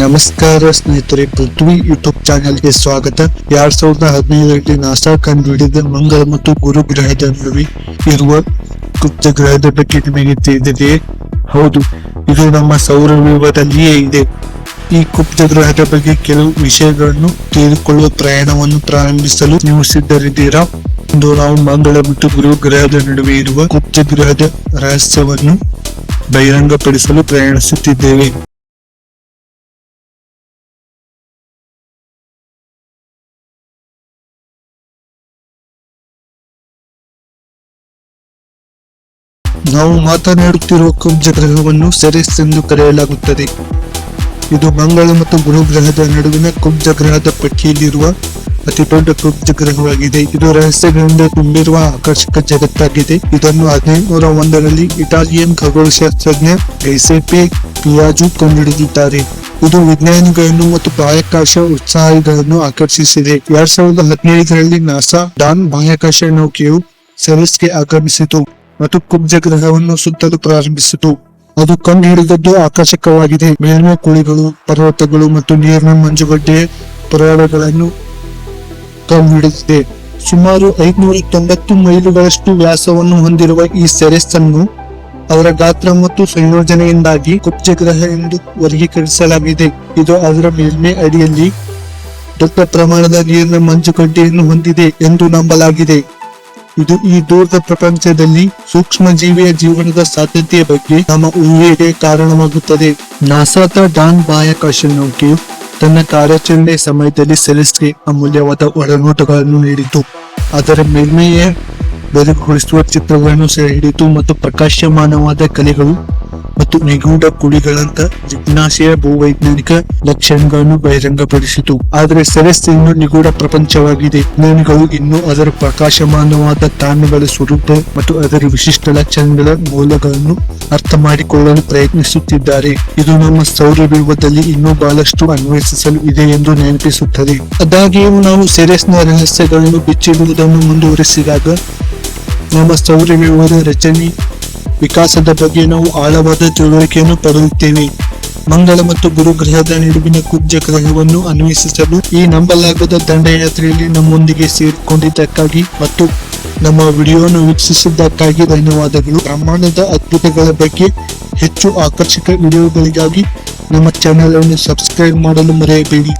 ನಮಸ್ಕಾರ ಸ್ನೇಹಿತರೆ, ಪೃಥ್ವಿ ಯೂಟ್ಯೂಬ್ ಚಾನೆಲ್ಗೆ ಸ್ವಾಗತ. 2015ರಲ್ಲಿ ನಾಸಾ ಕಂಡುಹಿಡಿದ ಮಂಗಳ ಮತ್ತು ಗುರು ಗ್ರಹದ ನಡುವೆ ಇರುವ ಗುಪ್ತ ಗ್ರಹದ ಬಗ್ಗೆ ನಿಮಗೆ ತಿಳಿದಿದೆಯೇ? ಹೌದು, ಇದು ನಮ್ಮ ಸೌರವ್ಯೂಹದಲ್ಲಿಯೇ ಇದೆ. ಈ ಗುಪ್ತ ಗ್ರಹದ ಬಗ್ಗೆ ಕೆಲವು ವಿಷಯಗಳನ್ನು ತಿಳಿದುಕೊಳ್ಳುವ ಪ್ರಯಾಣವನ್ನು ಪ್ರಾರಂಭಿಸಲು ನೀವು ಸಿದ್ಧರಿದ್ದೀರಾ? ಇಂದು ನಾವು ಮಂಗಳ ಮತ್ತು ಗುರು ಗ್ರಹದ ನಡುವೆ ಇರುವ ಗುಪ್ತ ಗ್ರಹದ ರಹಸ್ಯವನ್ನು ಬಹಿರಂಗಪಡಿಸಲು ಪ್ರಯಾಣಿಸುತ್ತಿದ್ದೇವೆ. ನಾವು ಮಾತನಾಡುತ್ತಿರುವ ಕುಬ್ಜ ಗ್ರಹವನ್ನು ಸೆರೆಸ್ ಎಂದು ಕರೆಯಲಾಗುತ್ತದೆ. ಇದು ಮಂಗಳ ಮತ್ತು ಗುರು ಗ್ರಹದ ನಡುವಿನ ಕುಬ್ಜ ಗ್ರಹದ ಪಟ್ಟಿಯಲ್ಲಿರುವ ಅತಿ ದೊಡ್ಡ ಕುಬ್ಜ ಗ್ರಹವಾಗಿದೆ. ಇದು ರಹಸ್ಯಗಳಿಂದ ತುಂಬಿರುವ ಆಕರ್ಷಕ ಜಗತ್ತಾಗಿದೆ. ಇದನ್ನು 1801ರಲ್ಲಿ ಇಟಾಲಿಯನ್ ಖಗೋಳಶಾಸ್ತ್ರಜ್ಞ ಗೈಸೆಪೆ ಪಿಯಾಜೊ ಕಂಡುಹಿಡಿದಿದ್ದಾರೆ. ಇದು ವಿಜ್ಞಾನಿಗಳನ್ನು ಮತ್ತು ಬಾಹ್ಯಾಕಾಶ ಉತ್ಸಾಹಿಗಳನ್ನು ಆಕರ್ಷಿಸಿದೆ. 2017ರಲ್ಲಿ ನಾಸಾ ಡಾನ್ ಬಾಹ್ಯಾಕಾಶ ನೌಕೆಯು ಸೆರೆಸ್ಗೆ ಆಗಮಿಸಿತು ಮತ್ತು ಕುಬ್ಜ ಗ್ರಹವನ್ನು ಸುತ್ತಲು ಪ್ರಾರಂಭಿಸಿತು. ಅದು ಕಂಡುಹಿಡಿದದ್ದು ಆಕರ್ಷಕವಾಗಿದೆ. ಮೇಲ್ಮೈ ಕುಳಿಗಳು, ಪರ್ವತಗಳು ಮತ್ತು ನೀರಿನ ಮಂಜುಗಡ್ಡೆಯ ಪುರಾವೆಗಳನ್ನು ಕಂಡುಹಿಡಿದಿದೆ. ಸುಮಾರು 590 ಮೈಲುಗಳಷ್ಟು ವ್ಯಾಸವನ್ನು ಹೊಂದಿರುವ ಈ ಸೆರೆಸ್ ಅನ್ನು ಅದರ ಗಾತ್ರ ಮತ್ತು ಸಂಯೋಜನೆಯಿಂದಾಗಿ ಕುಬ್ಜ ಗ್ರಹ ಎಂದು ವರ್ಗೀಕರಿಸಲಾಗಿದೆ. ಇದು ಅದರ ಮೇಲ್ಮೈ ಅಡಿಯಲ್ಲಿ ದೊಡ್ಡ ಪ್ರಮಾಣದ ನೀರಿನ ಮಂಜುಗಡ್ಡೆಯನ್ನು ಹೊಂದಿದೆ ಎಂದು ನಂಬಲಾಗಿದೆ. ಇದು ಈ ದೂರದ ಪ್ರಪಂಚದಲ್ಲಿ ಸೂಕ್ಷ್ಮ ಜೀವಿಯ ಜೀವನದ ಸಾಧ್ಯತೆಯ ಬಗ್ಗೆ ನಮ್ಮ ಊಹೆಗೆ ಕಾರಣವಾಗುತ್ತದೆ. ನಾಸಾದ ಡಾನ್ ಬಾಹ್ಯಾಕಾಶ ನೌಕೆಯು ತನ್ನ ಕಾರ್ಯಾಚರಣೆಯ ಸಮಯದಲ್ಲಿ ಸೆರೆಸ್ಗೆ ಅಮೂಲ್ಯವಾದ ಒಳನೋಟಗಳನ್ನು ನೀಡಿತು. ಅದರ ಮೇಲ್ಮೈಯ ಬೆರಗುಗೊಳಿಸುವ ಚಿತ್ರಗಳನ್ನು ಸೆರೆ ಹಿಡಿತು ಮತ್ತು ಪ್ರಕಾಶಮಾನವಾದ ಕಲೆಗಳು ಮತ್ತು ನಿಗೂಢ ಕುಳಿಗಳಂತ ಜಿಜ್ಞಾಸೆಯ ಭೂವೈಜ್ಞಾನಿಕ ಲಕ್ಷಣಗಳನ್ನು ಬಹಿರಂಗಪಡಿಸಿತು. ಆದರೆ ಸೆರೆಸ್ ಇನ್ನೂ ನಿಗೂಢ ಪ್ರಪಂಚವಾಗಿದೆ. ವಿಜ್ಞಾನಿಗಳು ಇನ್ನೂ ಅದರ ಪ್ರಕಾಶಮಾನವಾದ ತಾಣಗಳ ಸ್ವರೂಪ ಮತ್ತು ಅದರ ವಿಶಿಷ್ಟ ಲಕ್ಷಣಗಳ ಮೂಲಗಳನ್ನು ಅರ್ಥ ಮಾಡಿಕೊಳ್ಳಲು ಪ್ರಯತ್ನಿಸುತ್ತಿದ್ದಾರೆ. ಇದು ನಮ್ಮ ಸೌರವ್ಯೂಹದಲ್ಲಿ ಇನ್ನೂ ಬಹಳಷ್ಟು ಅನ್ವೇಷಿಸಲು ಇದೆ ಎಂದು ನೆನಪಿಸುತ್ತದೆ. ಆದಾಗ್ಯೂ ನಾವು ಸೆರೆಸ್ನ ರಹಸ್ಯಗಳನ್ನು ಬಿಚ್ಚಿಡುವುದನ್ನು ಮುಂದುವರಿಸಿದಾಗ ನಮ್ಮ ಸೌರವ್ಯೂಹದ ರಚನೆ ವಿಕಾಸದ ಬಗ್ಗೆ ನಾವು ಆಳವಾದ ತಿಳುವಳಿಕೆಯನ್ನು ಪಡೆಯುತ್ತೇವೆ. ಮಂಗಳ ಮತ್ತು ಗುರು ಗ್ರಹದ ನಡುವಿನ ಕುಬ್ಜ ಗ್ರಹವನ್ನು ಅನ್ವೇಷಿಸಲು ಈ ನಂಬಲಾಗದ ದಂಡಯಾತ್ರೆಯಲ್ಲಿ ನಮ್ಮೊಂದಿಗೆ ಸೇರಿಕೊಂಡಿದ್ದಕ್ಕಾಗಿ ಮತ್ತು ನಮ್ಮ ವಿಡಿಯೋವನ್ನು ವೀಕ್ಷಿಸಿದ್ದಕ್ಕಾಗಿ ಧನ್ಯವಾದಗಳು. ಬ್ರಹ್ಮಾಂಡದ ಅದ್ಭುತಗಳ ಬಗ್ಗೆ ಹೆಚ್ಚು ಆಕರ್ಷಕ ವಿಡಿಯೋಗಳಿಗಾಗಿ ನಮ್ಮ ಚಾನೆಲ್ ಅನ್ನು ಸಬ್ಸ್ಕ್ರೈಬ್ ಮಾಡಲು ಮರೆಯಬೇಡಿ.